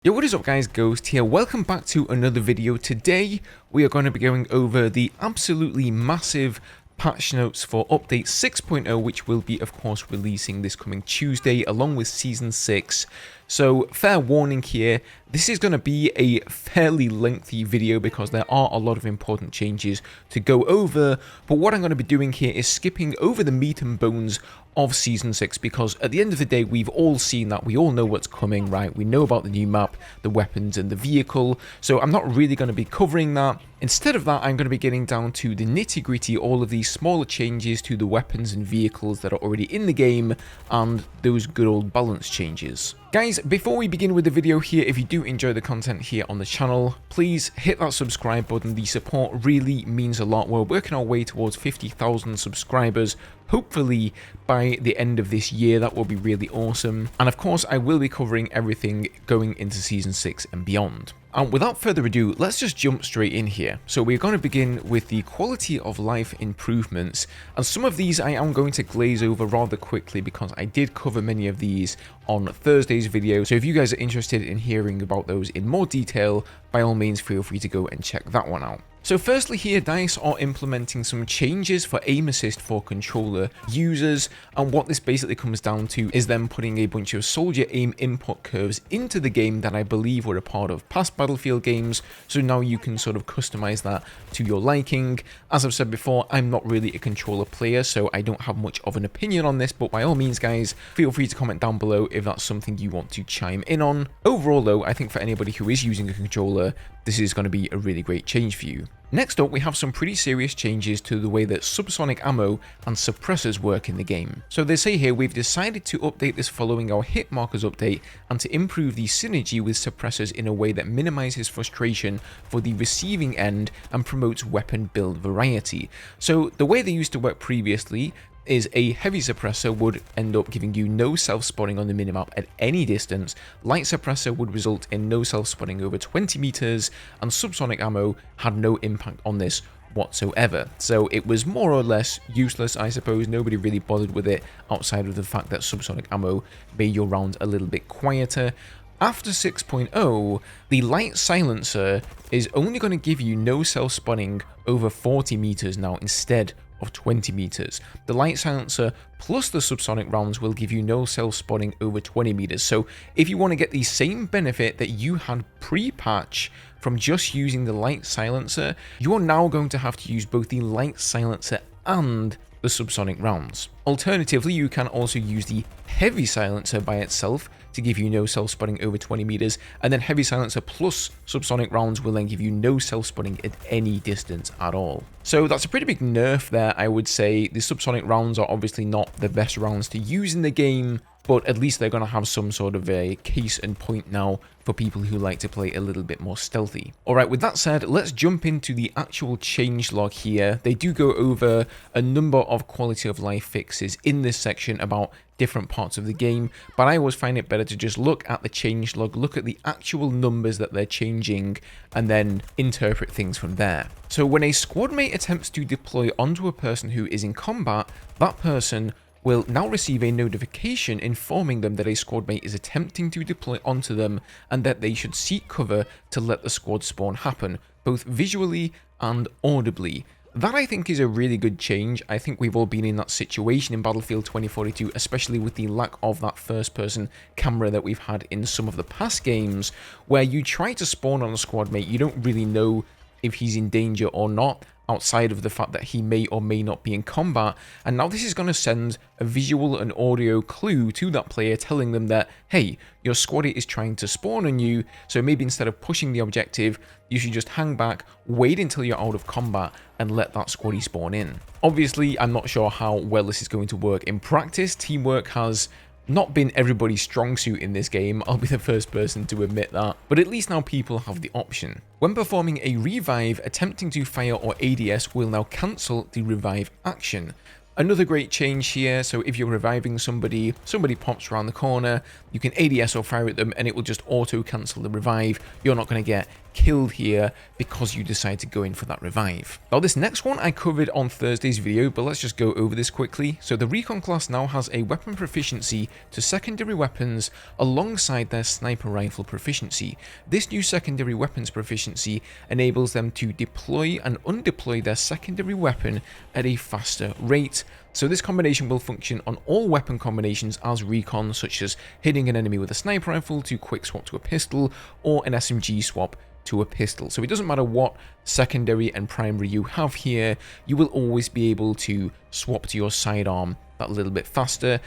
Yo, what is up guys, Ghost here. Welcome back to another video. Today we are going to be going over the absolutely massive patch notes for update 6.0, which will be of course releasing this coming Tuesday along with season 6. So fair warning here, this is going to be a fairly lengthy video because there are a lot of important changes to go over, but what I'm going to be doing here is skipping over the meat and bones of season 6 because at the end of the day we've all seen that, we all know what's coming, right? We know about the new map, the weapons and the vehicle, so I'm not really going to be covering that. Instead of that, I'm going to be getting down to the nitty-gritty, all of these smaller changes to the weapons and vehicles that are already in the game and those good old balance changes. Guys, before we begin with the video here, if you do enjoy the content here on the channel, please hit that subscribe button. The support really means a lot. We're working our way towards 50,000 subscribers. Hopefully by the end of this year, that will be really awesome. And of course, I will be covering everything going into season 6 and beyond. And without further ado, let's just jump straight in here. So we're going to begin with the quality of life improvements, and some of these I am going to glaze over rather quickly because I did cover many of these on Thursday's video. So if you guys are interested in hearing about those in more detail, by all means feel free to go and check that one out. So firstly here, DICE are implementing some changes for aim assist for controller users, and what this basically comes down to is them putting a bunch of soldier aim input curves into the game that I believe were a part of past Battlefield games, so now you can sort of customize that to your liking. As I've said before, I'm not really a controller player, so I don't have much of an opinion on this, but by all means guys, feel free to comment down below if that's something you want to chime in on. Overall though, I think for anybody who is using a controller, this is going to be a really great change for you. Next up, we have some pretty serious changes to the way that subsonic ammo and suppressors work in the game. So they say here, we've decided to update this following our hit markers update and to improve the synergy with suppressors in a way that minimizes frustration for the receiving end and promotes weapon build variety. So the way they used to work previously is a heavy suppressor would end up giving you no self-spotting on the minimap at any distance, light suppressor would result in no self-spotting over 20 meters, and subsonic ammo had no impact on this whatsoever. So it was more or less useless, I suppose. Nobody really bothered with it outside of the fact that subsonic ammo made your rounds a little bit quieter. After 6.0, the light silencer is only going to give you no self-spotting over 40 meters now instead of 20 meters. The light silencer plus the subsonic rounds will give you no self-spotting over 20 meters. So if you want to get the same benefit that you had pre-patch from just using the light silencer, you are now going to have to use both the light silencer and the subsonic rounds. Alternatively, you can also use the heavy silencer by itself to give you no self-spotting over 20 meters, and then heavy silencer plus subsonic rounds will then give you no self-spotting at any distance at all. So that's a pretty big nerf there, I would say. The subsonic rounds are obviously not the best rounds to use in the game, but at least they're going to have some sort of a case and point now for people who like to play a little bit more stealthy. Alright, with that said, let's jump into the actual changelog here. They do go over a number of quality of life fixes in this section about different parts of the game, but I always find it better to just look at the changelog, look at the actual numbers that they're changing, and then interpret things from there. So when a squad mate attempts to deploy onto a person who is in combat, that person will now receive a notification informing them that a squad mate is attempting to deploy onto them and that they should seek cover to let the squad spawn happen, both visually and audibly. That I think is a really good change. I think we've all been in that situation in Battlefield 2042, especially with the lack of that first-person camera that we've had in some of the past games, where you try to spawn on a squad mate, you don't really know if he's in danger or not, outside of the fact that he may or may not be in combat, and now this is going to send a visual and audio clue to that player telling them that, hey, your squaddy is trying to spawn on you, so maybe instead of pushing the objective, you should just hang back, wait until you're out of combat, and let that squaddy spawn in. Obviously, I'm not sure how well this is going to work in practice. Teamwork has not been everybody's strong suit in this game, I'll be the first person to admit that, but at least now people have the option. When performing a revive, attempting to fire or ADS will now cancel the revive action. Another great change here, so if you're reviving somebody pops around the corner, you can ADS or fire at them and it will just auto cancel the revive. You're not going to get killed here because you decide to go in for that revive. Now this next one I covered on Thursday's video, but let's just go over this quickly. So the Recon class now has a weapon proficiency to secondary weapons alongside their sniper rifle proficiency. This new secondary weapons proficiency enables them to deploy and undeploy their secondary weapon at a faster rate. So this combination will function on all weapon combinations as Recon, such as hitting an enemy with a sniper rifle to quick swap to a pistol, or an SMG swap to a pistol. So it doesn't matter what secondary and primary you have here, you will always be able to swap to your sidearm that little bit faster.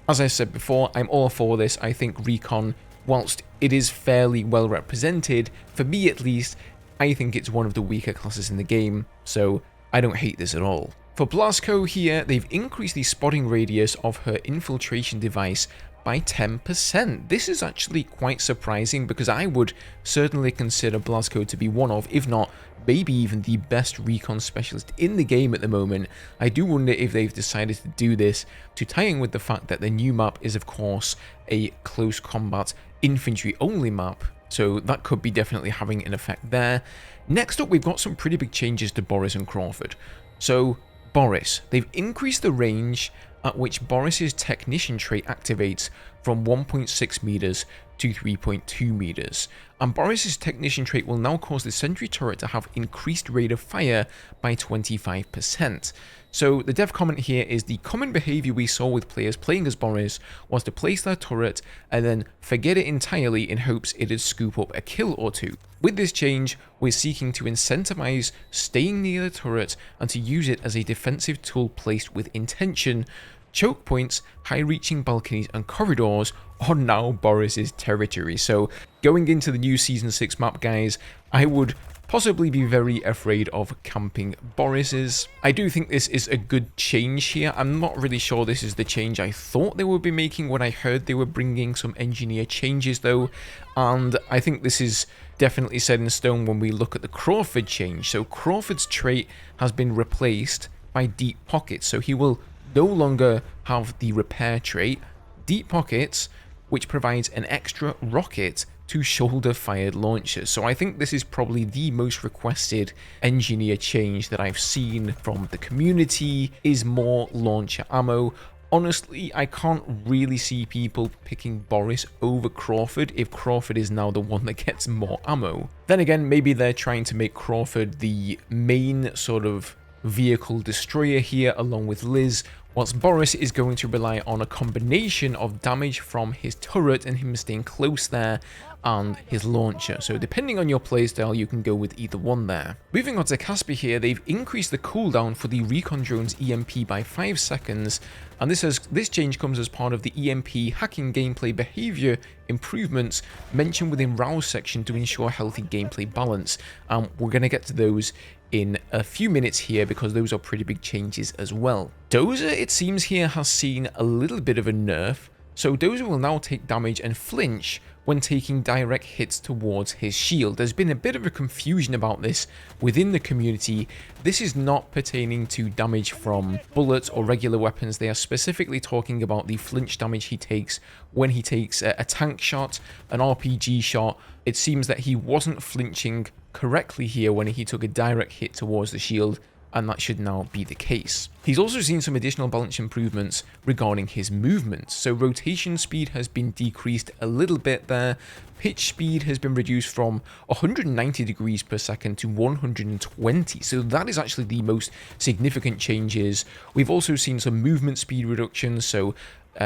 As I said before, I'm all for this. I think Recon, whilst it is fairly well represented, for me at least, I think it's one of the weaker classes in the game, so I don't hate this at all. For Blasco here, they've increased the spotting radius of her infiltration device by 10%. This is actually quite surprising because I would certainly consider Blasco to be one of, if not maybe even the best recon specialist in the game at the moment. I do wonder if they've decided to do this to tie in with the fact that the new map is of course a close combat infantry only map. So that could be definitely having an effect there. Next up, we've got some pretty big changes to Boris and Crawford. So Boris, they've increased the range at which Boris's technician trait activates from 1.6 meters to 3.2 meters. And Boris's technician trait will now cause the sentry turret to have increased rate of fire by 25%. So the dev comment here is the common behavior we saw with players playing as Boris was to place their turret and then forget it entirely in hopes it'd scoop up a kill or two. With this change, we're seeking to incentivize staying near the turret and to use it as a defensive tool placed with intention. Choke points, high-reaching balconies and corridors are now Boris's territory. So going into the new Season 6 map, guys, I would possibly be very afraid of camping Boris's. I do think this is a good change here. I'm not really sure this is the change I thought they would be making when I heard they were bringing some engineer changes though, and I think this is definitely set in stone when we look at the Crawford change. So Crawford's trait has been replaced by Deep Pockets, so he will no longer have the repair trait. Deep Pockets, which provides an extra rocket to shoulder-fired launchers. So I think this is probably the most requested engineer change that I've seen from the community, is more launcher ammo. Honestly, I can't really see people picking Boris over Crawford if Crawford is now the one that gets more ammo. Then again, maybe they're trying to make Crawford the main sort of vehicle destroyer here along with Liz, whilst Boris is going to rely on a combination of damage from his turret and him staying close there and his launcher. So depending on your playstyle, you can go with either one there. Moving on to Casper here, they've increased the cooldown for the Recon drone's EMP by 5 seconds, and this change comes as part of the EMP hacking gameplay behavior improvements mentioned within Rouse section to ensure healthy gameplay balance. We're going to get to those in a few minutes here because those are pretty big changes as well. Dozer, it seems here, has seen a little bit of a nerf. So Dozer will now take damage and flinch when taking direct hits towards his shield. There's been a bit of a confusion about this within the community. This is not pertaining to damage from bullets or regular weapons. They are specifically talking about the flinch damage he takes when he takes a tank shot, an RPG shot. It seems that he wasn't flinching correctly here when he took a direct hit towards the shield, and that should now be the case. He's also seen some additional balance improvements regarding his movement. So rotation speed has been decreased a little bit there. Pitch speed has been reduced from 190 degrees per second to 120. So that is actually the most significant changes. We've also seen some movement speed reductions. So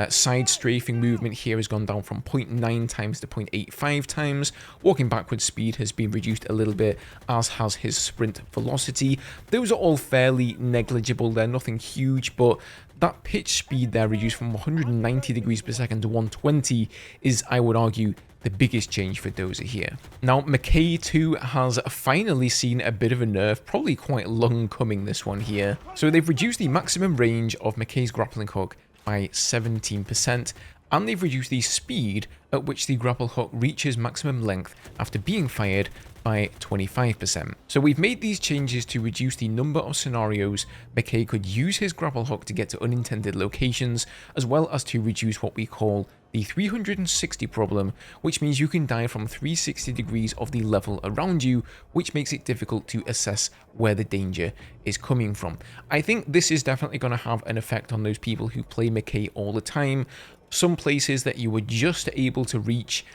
side strafing movement here has gone down from 0.9 times to 0.85 times. Walking backwards speed has been reduced a little bit, as has his sprint velocity. Those are all fairly negligible. They're nothing huge, but that pitch speed there reduced from 190 degrees per second to 120 is, I would argue, the biggest change for Dozer here. Now, Mackay 2 has finally seen a bit of a nerf, probably quite long coming, this one here. So they've reduced the maximum range of Mackay's grappling hook by 17%, and they've reduced the speed at which the grapple hook reaches maximum length after being fired by 25%. So we've made these changes to reduce the number of scenarios Mackay could use his grapple hook to get to unintended locations, as well as to reduce what we call the 360 problem, which means you can die from 360 degrees of the level around you, which makes it difficult to assess where the danger is coming from. I think this is definitely going to have an effect on those people who play Mackay all the time. Some places that you were just able to reach,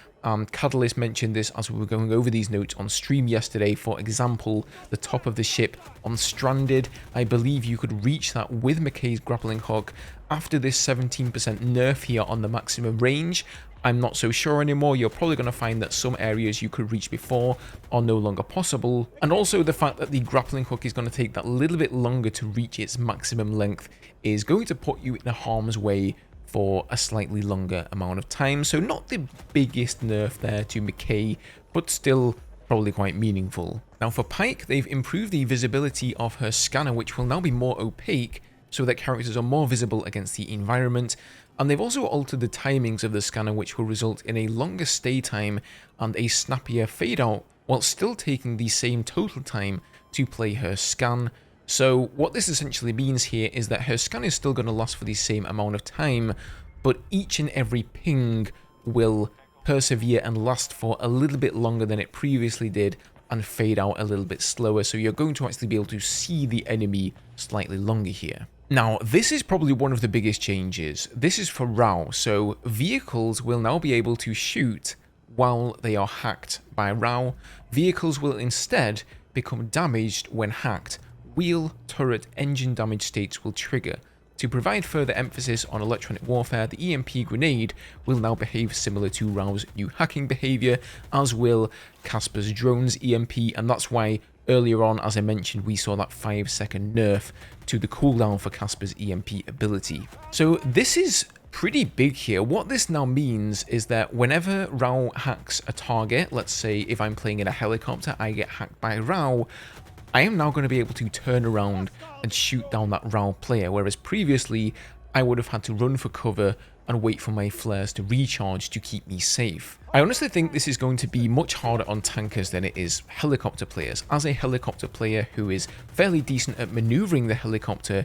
Catalyst mentioned this as we were going over these notes on stream yesterday. For example, the top of the ship on Stranded, I believe you could reach that with Mackay's grappling hook. After this 17% nerf here on the maximum range, I'm not so sure anymore. You're probably going to find that some areas you could reach before are no longer possible. And also the fact that the grappling hook is going to take that little bit longer to reach its maximum length is going to put you in a harm's way for a slightly longer amount of time. So not the biggest nerf there to Mackay, but still probably quite meaningful. Now for Paik, they've improved the visibility of her scanner, which will now be more opaque so that characters are more visible against the environment. And they've also altered the timings of the scanner, which will result in a longer stay time and a snappier fade out, while still taking the same total time to play her scan. So what this essentially means here is that her scan is still going to last for the same amount of time, but each and every ping will persevere and last for a little bit longer than it previously did and fade out a little bit slower. So you're going to actually be able to see the enemy slightly longer here. Now, this is probably one of the biggest changes. This is for RAW, so vehicles will now be able to shoot while they are hacked by RAW. Vehicles will instead become damaged when hacked. Wheel, turret, engine damage states will trigger. To provide further emphasis on electronic warfare, the EMP grenade will now behave similar to RAW's new hacking behavior, as will Casper's drone's EMP, and that's why earlier on, as I mentioned, we saw that 5-second nerf to the cooldown for Casper's EMP ability. So this is pretty big here. What this now means is that whenever RAW hacks a target, let's say if I'm playing in a helicopter, I get hacked by RAW, I am now going to be able to turn around and shoot down that RAW player, whereas previously I would have had to run for cover and wait for my flares to recharge to keep me safe. I honestly think this is going to be much harder on tankers than it is helicopter players. As a helicopter player who is fairly decent at maneuvering the helicopter,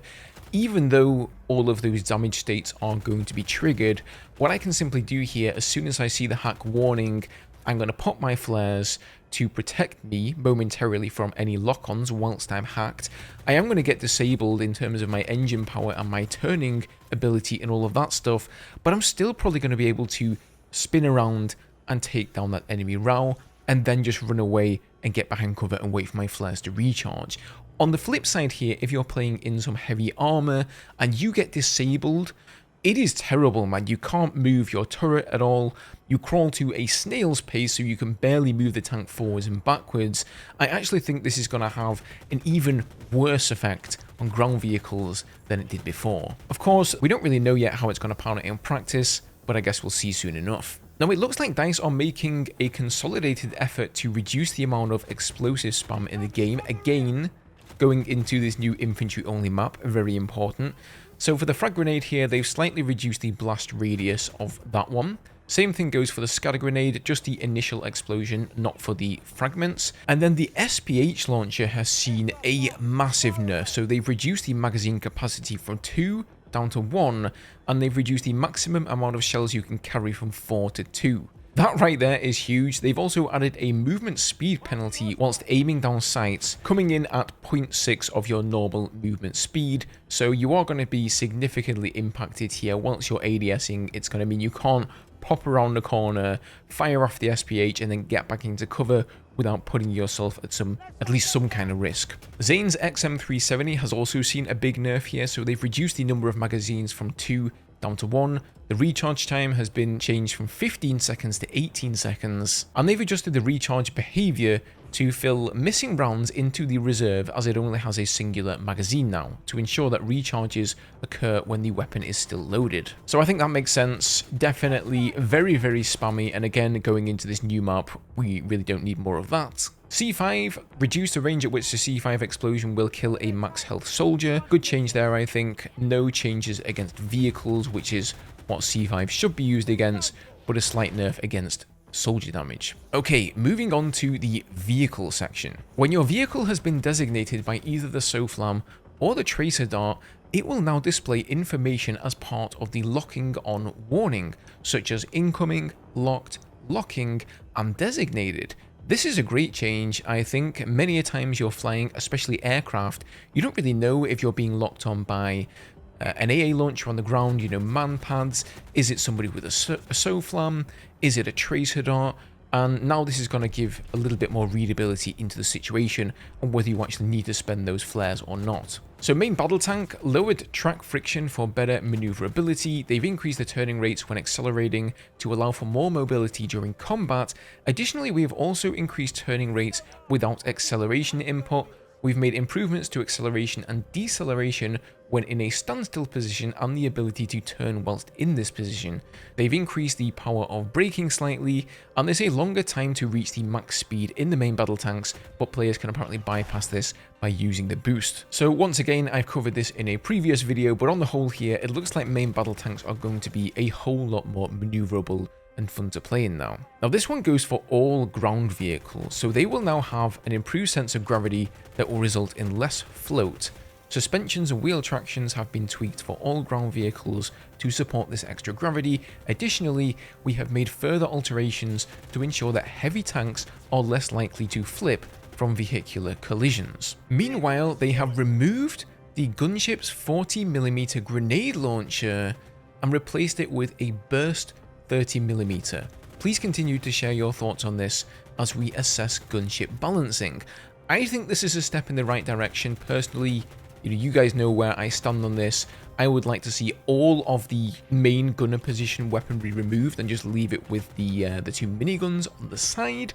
even though all of those damage states are going to be triggered, what I can simply do here, as soon as I see the hack warning, I'm going to pop my flares to protect me momentarily from any lock-ons whilst I'm hacked. I am going to get disabled in terms of my engine power and my turning ability and all of that stuff, but I'm still probably going to be able to spin around and take down that enemy RAW, and then just run away and get behind cover and wait for my flares to recharge. On the flip side here, if you're playing in some heavy armor and you get disabled, it is terrible, man. You can't move your turret at all. You crawl to a snail's pace, so you can barely move the tank forwards and backwards. I actually think this is going to have an even worse effect on ground vehicles than it did before. Of course, we don't really know yet how it's going to pan out in practice, but I guess we'll see soon enough. Now, it looks like DICE are making a consolidated effort to reduce the amount of explosive spam in the game. Again, going into this new infantry-only map, very important. So for the frag grenade here, they've slightly reduced the blast radius of that one. Same thing goes for the scatter grenade, just the initial explosion, not for the fragments. And then the SPH launcher has seen a massive nerf, so they've reduced the magazine capacity from 2 down to 1, and they've reduced the maximum amount of shells you can carry from 4 to 2. That right there is huge. They've also added a movement speed penalty whilst aiming down sights, coming in at 0.6 of your normal movement speed. So you are going to be significantly impacted here. Once you're ADSing, it's going to mean you can't pop around the corner, fire off the SPH, and then get back into cover without putting yourself at least some kind of risk. Zane's XM370 has also seen a big nerf here, so they've reduced the number of magazines from 2 down to 1. The recharge time has been changed from 15 seconds to 18 seconds, and they've adjusted the recharge behavior to fill missing rounds into the reserve, as it only has a singular magazine now, to ensure that recharges occur when the weapon is still loaded. So I think that makes sense. Definitely very, very spammy, and again, going into this new map, we really don't need more of that. C5, reduce the range at which the C5 explosion will kill a max health soldier. Good change there, I think. No changes against vehicles, which is what C5 should be used against, but a slight nerf against soldier damage. Okay, moving on to the vehicle section. When your vehicle has been designated by either the SOFLAM or the tracer dart, it will now display information as part of the locking on warning, such as incoming, locked, locking, and designated. This is a great change. I think many a times you're flying, especially aircraft, you don't really know if you're being locked on by an AA launcher on the ground, you know, man pads. Is it somebody with a SOFLAM? Is it a tracer dart? And now this is going to give a little bit more readability into the situation and whether you actually need to spend those flares or not. So main battle tank, lowered track friction for better maneuverability. They've increased the turning rates when accelerating to allow for more mobility during combat. Additionally, we have also increased turning rates without acceleration input. We've made improvements to acceleration and deceleration when in a standstill position and the ability to turn whilst in this position. They've increased the power of braking slightly, and there's a longer time to reach the max speed in the main battle tanks, but players can apparently bypass this by using the boost. So once again, I've covered this in a previous video, but on the whole here, it looks like main battle tanks are going to be a whole lot more maneuverable and fun to play in now. Now this one goes for all ground vehicles, so they will now have an improved sense of gravity that will result in less float. Suspensions and wheel tractions have been tweaked for all ground vehicles to support this extra gravity. Additionally, we have made further alterations to ensure that heavy tanks are less likely to flip from vehicular collisions. Meanwhile, they have removed the gunship's 40mm grenade launcher and replaced it with a burst 30mm. Please continue to share your thoughts on this as we assess gunship balancing. I think this is a step in the right direction. Personally, you guys know where I stand on this. I would like to see all of the main gunner position weaponry removed and just leave it with the two miniguns on the side.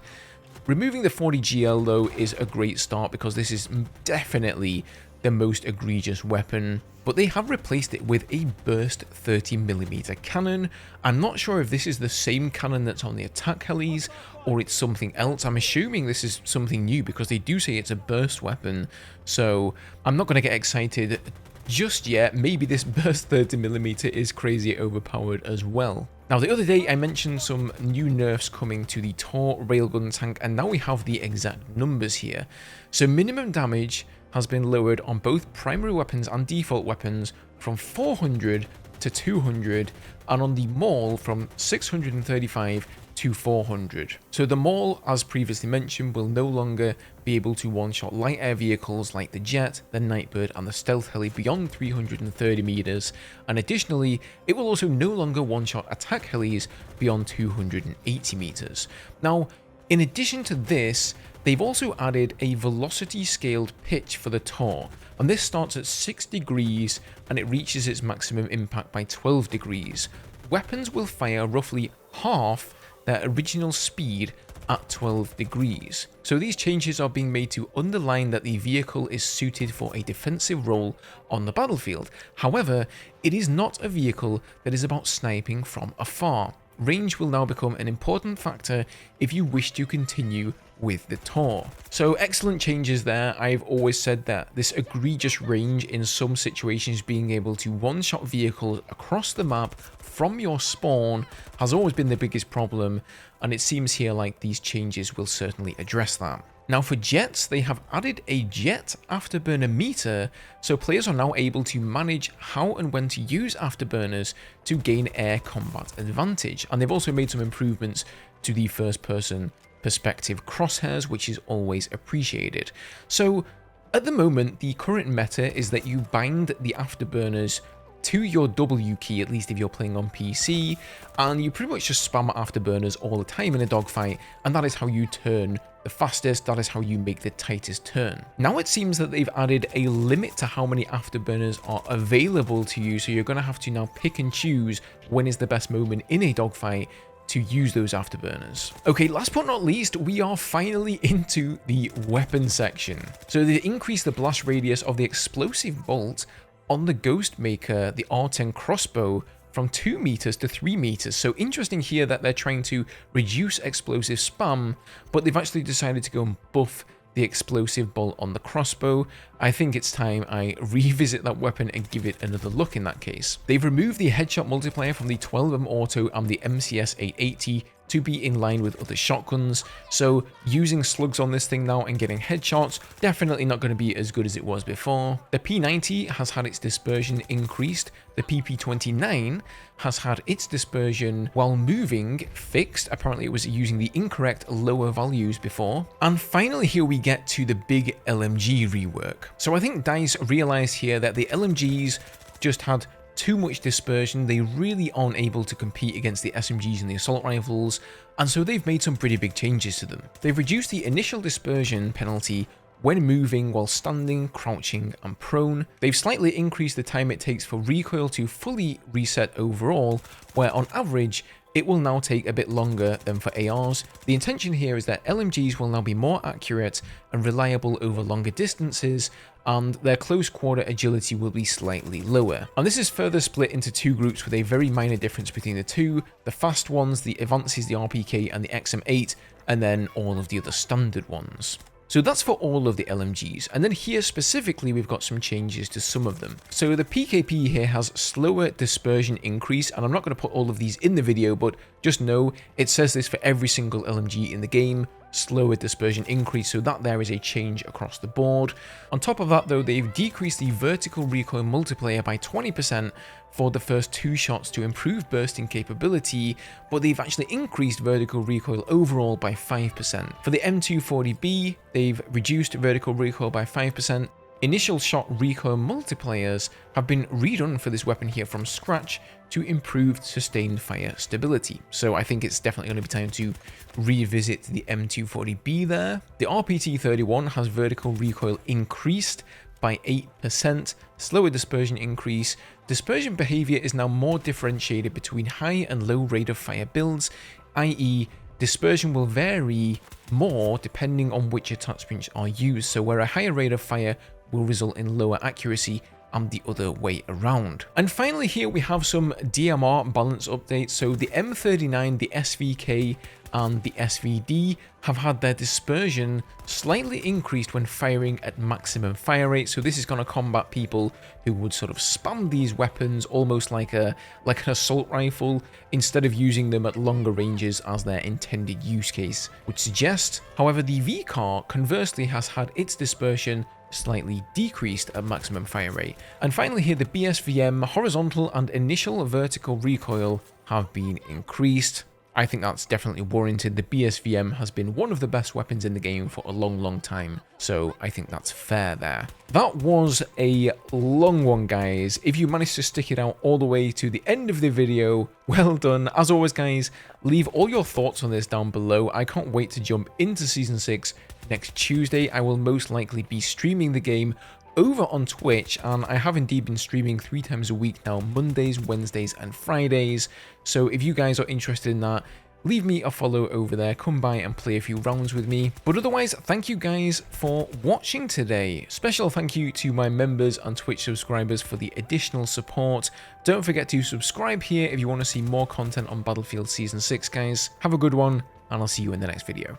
Removing the 40GL though is a great start because this is definitely the most egregious weapon, but they have replaced it with a burst 30mm cannon. I'm not sure if this is the same cannon that's on the attack helis or it's something else. I'm assuming this is something new because they do say it's a burst weapon, so I'm not going to get excited just yet. Maybe this burst 30mm is crazy overpowered as well. Now, the other day I mentioned some new nerfs coming to the Tor railgun tank, and now we have the exact numbers here. So minimum damage has been lowered on both primary weapons and default weapons from 400 to 200, and on the Maul from 635 to 400. So the Maul, as previously mentioned, will no longer be able to one-shot light air vehicles like the Jet, the Nightbird and the Stealth Heli beyond 330 meters, and additionally it will also no longer one-shot attack helis beyond 280 meters. Now, in addition to this, they've also added a velocity scaled pitch for the Tor, and this starts at 6 degrees and it reaches its maximum impact by 12 degrees. Weapons will fire roughly half their original speed at 12 degrees. So these changes are being made to underline that the vehicle is suited for a defensive role on the battlefield. However, it is not a vehicle that is about sniping from afar. Range will now become an important factor if you wish to continue with the Tor. So excellent changes there. I've always said that this egregious range in some situations, being able to one-shot vehicles across the map from your spawn, has always been the biggest problem, and it seems here like these changes will certainly address that. Now for jets, they have added a jet afterburner meter, so players are now able to manage how and when to use afterburners to gain air combat advantage. And they've also made some improvements to the first person perspective crosshairs, which is always appreciated. So at the moment, the current meta is that you bind the afterburners to your W key, at least if you're playing on PC, and you pretty much just spam afterburners all the time in a dogfight, and that is how you turn the fastest, that is how you make the tightest turn. Now it seems that they've added a limit to how many afterburners are available to you, so you're going to have to now pick and choose when is the best moment in a dogfight to use those afterburners. Okay, last but not least, we are finally into the weapon section. So they increased the blast radius of the explosive bolt on the Ghostmaker, the R10 crossbow, from 2 meters to 3 meters. So interesting here that they're trying to reduce explosive spam, but they've actually decided to go and buff the explosive bolt on the crossbow. I think it's time I revisit that weapon and give it another look in that case. They've removed the headshot multiplier from the 12mm auto and the MCS 880 to be in line with other shotguns, so using slugs on this thing now and getting headshots, definitely not going to be as good as it was before. The P90 has had its dispersion increased, the PP29 has had its dispersion while moving fixed, apparently it was using the incorrect lower values before. And finally here we get to the big LMG rework. So I think DICE realized here that the LMGs just had too much dispersion, they really aren't able to compete against the SMGs and the assault rifles, and so they've made some pretty big changes to them. They've reduced the initial dispersion penalty when moving while standing, crouching and prone. They've slightly increased the time it takes for recoil to fully reset overall, where on average it will now take a bit longer than for ARs. The intention here is that LMGs will now be more accurate and reliable over longer distances, and their close quarter agility will be slightly lower. And this is further split into two groups with a very minor difference between the two: the fast ones, the Avances, the RPK and the XM8, and then all of the other standard ones. So that's for all of the LMGs, and then here specifically we've got some changes to some of them. So the PKP here has slower dispersion increase, and I'm not going to put all of these in the video, but just know it says this for every single LMG in the game, slower dispersion increase, so that there is a change across the board. On top of that though, they've decreased the vertical recoil multiplier by 20% for the first 2 shots to improve bursting capability, but they've actually increased vertical recoil overall by 5%. For the M240B, they've reduced vertical recoil by 5%. Initial shot recoil multipliers have been redone for this weapon here from scratch to improve sustained fire stability. So I think it's definitely going to be time to revisit the M240B there. The RPT31 has vertical recoil increased by 8%, slower dispersion increase. Dispersion behavior is now more differentiated between high and low rate of fire builds, i.e. dispersion will vary more depending on which attachments are used, so where a higher rate of fire will result in lower accuracy and the other way around. And finally here we have some DMR balance updates. So the M39, the SVK and the SVD have had their dispersion slightly increased when firing at maximum fire rate. So this is going to combat people who would sort of spam these weapons almost like an assault rifle instead of using them at longer ranges as their intended use case would suggest. However, the VCAR conversely has had its dispersion slightly decreased at maximum fire rate. And finally here, the BSVM horizontal and initial vertical recoil have been increased. I think that's definitely warranted. The BSVM has been one of the best weapons in the game for a long time, so I think that's fair there. That was a long one, guys. If you managed to stick it out all the way to the end of the video, well done. As always, guys, leave all your thoughts on this down below. I can't wait to jump into Season 6 next Tuesday. I will most likely be streaming the game over on Twitch, and I have indeed been streaming 3 times a week now, Mondays, Wednesdays and Fridays. So if you guys are interested in that, leave me a follow over there, come by and play a few rounds with me. But otherwise, thank you guys for watching today. Special thank you to my members and Twitch subscribers for the additional support. Don't forget to subscribe here if you want to see more content on Battlefield Season 6, guys. Have a good one, and I'll see you in the next video.